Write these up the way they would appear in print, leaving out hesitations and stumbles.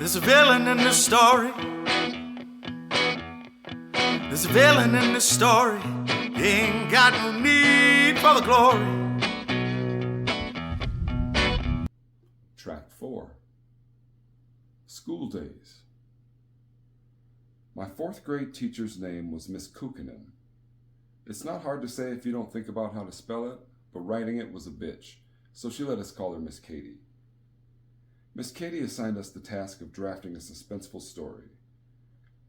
There's a villain in this story. There's a villain in this story. He ain't got no need for the glory. Track 4. School Daze. My 4th grade teacher's name was Miss Kukinen. It's not hard to say if you don't think about how to spell it, but writing it was a bitch, so she let us call her Miss Katie. Miss Katie assigned us the task of drafting a suspenseful story.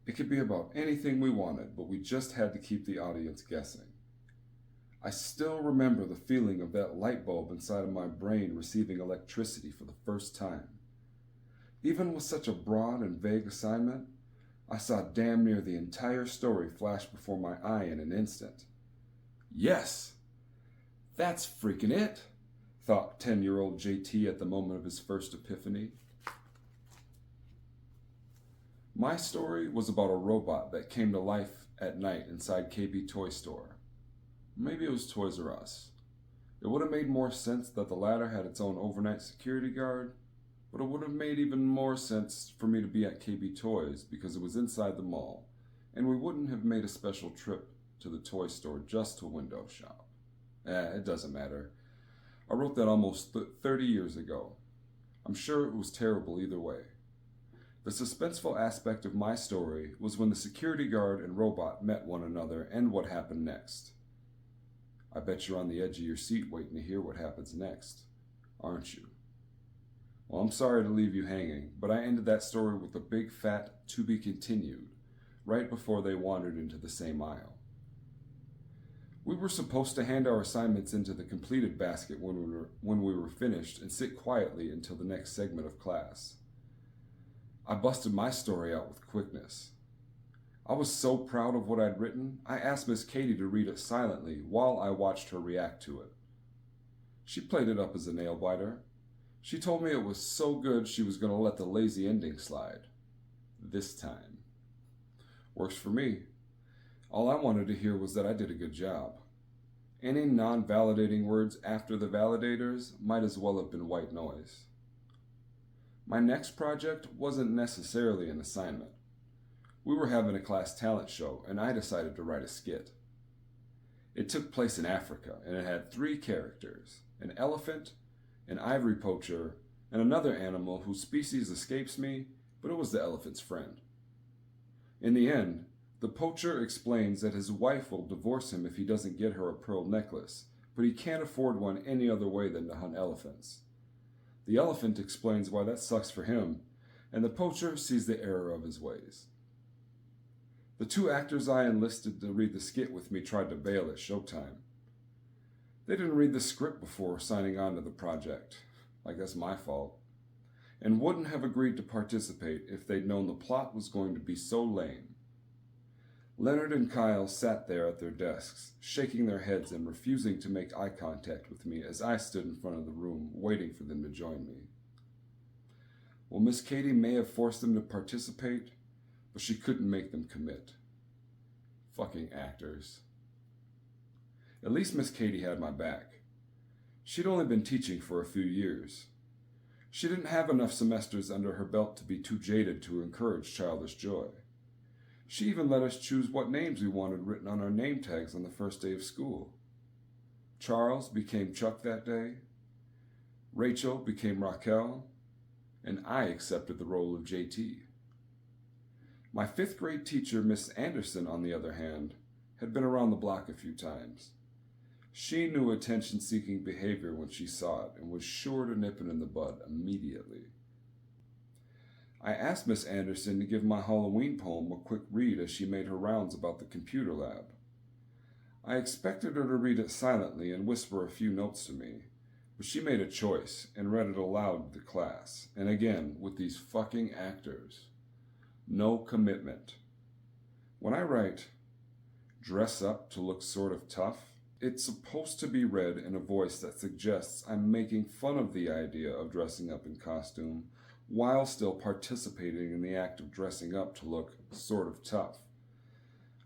It could be about anything we wanted, but we just had to keep the audience guessing. I still remember the feeling of that light bulb inside of my brain receiving electricity for the first time. Even with such a broad and vague assignment, I saw damn near the entire story flash before my eye in an instant. Yes! That's freaking it! Thought 10-year-old JT at the moment of his first epiphany. My story was about a robot that came to life at night inside KB Toy Store. Maybe it was Toys R Us. It would have made more sense that the latter had its own overnight security guard, but it would have made even more sense for me to be at KB Toys because it was inside the mall, and we wouldn't have made a special trip to the toy store just to window shop. It doesn't matter. I wrote that almost 30 years ago. I'm sure it was terrible either way. The suspenseful aspect of my story was when the security guard and robot met one another and what happened next. I bet you're on the edge of your seat waiting to hear what happens next, aren't you? Well, I'm sorry to leave you hanging, but I ended that story with a big fat "to be continued" right before they wandered into the same aisle. We were supposed to hand our assignments into the completed basket when we were finished and sit quietly until the next segment of class. I busted my story out with quickness. I was so proud of what I'd written, I asked Miss Katie to read it silently while I watched her react to it. She played it up as a nail-biter. She told me it was so good she was going to let the lazy ending slide. This time. Works for me. All I wanted to hear was that I did a good job. Any non-validating words after the validators might as well have been white noise. My next project wasn't necessarily an assignment. We were having a class talent show, and I decided to write a skit. It took place in Africa, and it had 3 characters: an elephant, an ivory poacher, and another animal whose species escapes me, but it was the elephant's friend. In the end, the poacher explains that his wife will divorce him if he doesn't get her a pearl necklace, but he can't afford one any other way than to hunt elephants. The elephant explains why that sucks for him, and the poacher sees the error of his ways. The 2 actors I enlisted to read the skit with me tried to bail at showtime. They didn't read the script before signing on to the project, like that's my fault, and wouldn't have agreed to participate if they'd known the plot was going to be so lame. Leonard and Kyle sat there at their desks, shaking their heads and refusing to make eye contact with me as I stood in front of the room, waiting for them to join me. Well, Miss Katie may have forced them to participate, but she couldn't make them commit. Fucking actors. At least Miss Katie had my back. She'd only been teaching for a few years. She didn't have enough semesters under her belt to be too jaded to encourage childish joy. She even let us choose what names we wanted written on our name tags on the first day of school. Charles became Chuck that day, Rachel became Raquel, and I accepted the role of JT. My 5th grade teacher, Miss Anderson, on the other hand, had been around the block a few times. She knew attention-seeking behavior when she saw it and was sure to nip it in the bud immediately. I asked Miss Anderson to give my Halloween poem a quick read as she made her rounds about the computer lab. I expected her to read it silently and whisper a few notes to me, but she made a choice and read it aloud to the class, and again with these fucking actors. No commitment. When I write, "dress up to look sort of tough," it's supposed to be read in a voice that suggests I'm making fun of the idea of dressing up in costume while still participating in the act of dressing up to look sort of tough.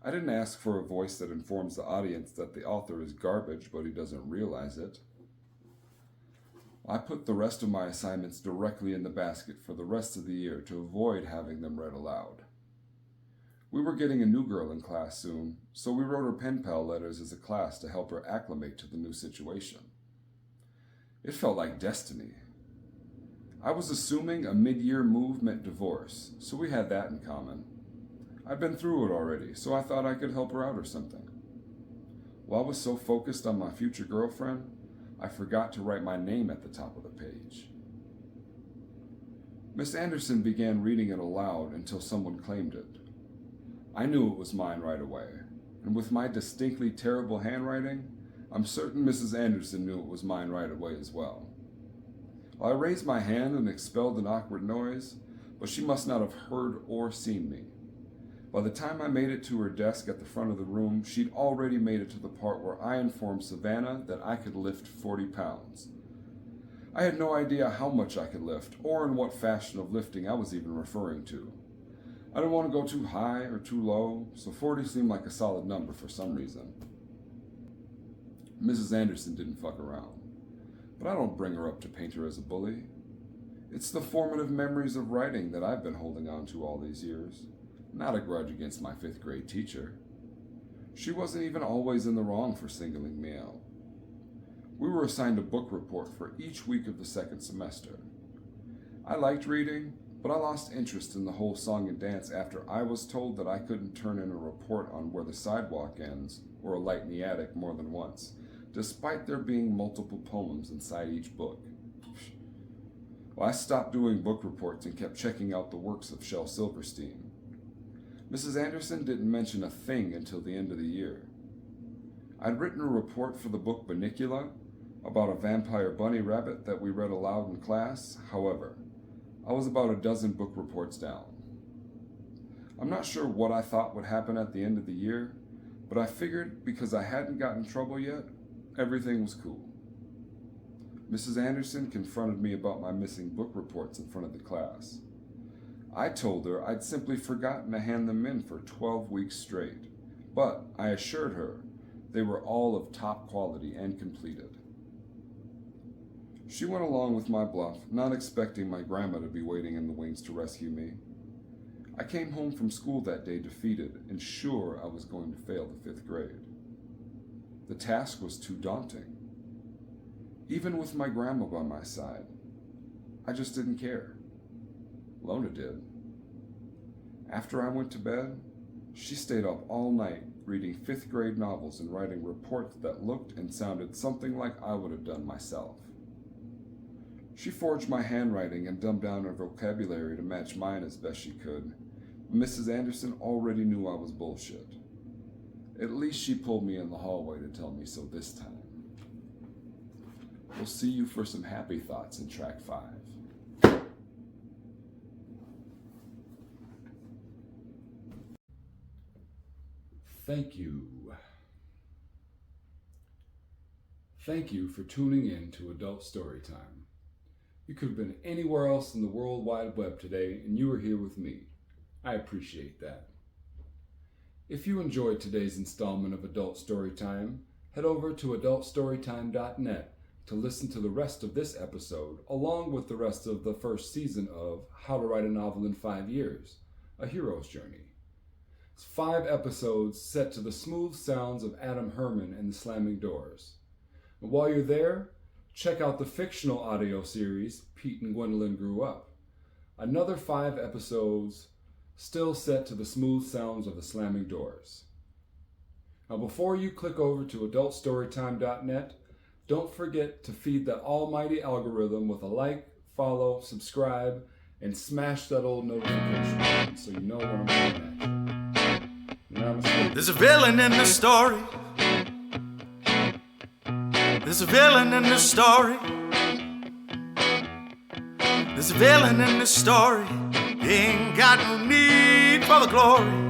I didn't ask for a voice that informs the audience that the author is garbage, but he doesn't realize it. I put the rest of my assignments directly in the basket for the rest of the year to avoid having them read aloud. We were getting a new girl in class soon, so we wrote her pen pal letters as a class to help her acclimate to the new situation. It felt like destiny. I was assuming a mid-year move meant divorce, so we had that in common. I'd been through it already, so I thought I could help her out or something. While I was so focused on my future girlfriend, I forgot to write my name at the top of the page. Miss Anderson began reading it aloud until someone claimed it. I knew it was mine right away, and with my distinctly terrible handwriting, I'm certain Mrs. Anderson knew it was mine right away as well. I raised my hand and expelled an awkward noise, but she must not have heard or seen me. By the time I made it to her desk at the front of the room, she'd already made it to the part where I informed Savannah that I could lift 40 pounds. I had no idea how much I could lift, or in what fashion of lifting I was even referring to. I didn't want to go too high or too low, so 40 seemed like a solid number for some reason. Mrs. Anderson didn't fuck around, but I don't bring her up to paint her as a bully. It's the formative memories of writing that I've been holding on to all these years, not a grudge against my 5th grade teacher. She wasn't even always in the wrong for singling me out. We were assigned a book report for each week of the 2nd semester. I liked reading, but I lost interest in the whole song and dance after I was told that I couldn't turn in a report on where the sidewalk ends or a light in the attic more than once, despite there being multiple poems inside each book. Well, I stopped doing book reports and kept checking out the works of Shel Silverstein. Mrs. Anderson didn't mention a thing until the end of the year. I'd written a report for the book Bunnicula about a vampire bunny rabbit that we read aloud in class. However, I was about a dozen book reports down. I'm not sure what I thought would happen at the end of the year, but I figured because I hadn't gotten in trouble yet, everything was cool. Mrs. Anderson confronted me about my missing book reports in front of the class. I told her I'd simply forgotten to hand them in for 12 weeks straight, but I assured her they were all of top quality and completed. She went along with my bluff, not expecting my grandma to be waiting in the wings to rescue me. I came home from school that day defeated and sure I was going to fail the 5th grade. The task was too daunting. Even with my grandma by my side, I just didn't care. Lona did. After I went to bed, she stayed up all night reading 5th grade novels and writing reports that looked and sounded something like I would have done myself. She forged my handwriting and dumbed down her vocabulary to match mine as best she could. Mrs. Anderson already knew I was bullshit. At least she pulled me in the hallway to tell me so this time. We'll see you for some happy thoughts in track 5. Thank you. Thank you for tuning in to Adult Storytime. You could have been anywhere else in the World Wide Web today, and you were here with me. I appreciate that. If you enjoyed today's installment of Adult Storytime, head over to adultstorytime.net to listen to the rest of this episode, along with the rest of the first season of How to Write a Novel in 5 Years, A Hero's Journey. It's 5 episodes set to the smooth sounds of Adam Herman and the Slamming Doors. And while you're there, check out the fictional audio series, Pete and Gwendolyn Grew Up. Another 5 episodes still set to the smooth sounds of the Slamming Doors. Now before you click over to adultstorytime.net, don't forget to feed that almighty algorithm with a like, follow, subscribe, and smash that old notification button so you know when I'm coming at you. Namaste. There's a villain in the story. There's a villain in the story. There's a villain in the story. He ain't got no need for the glory.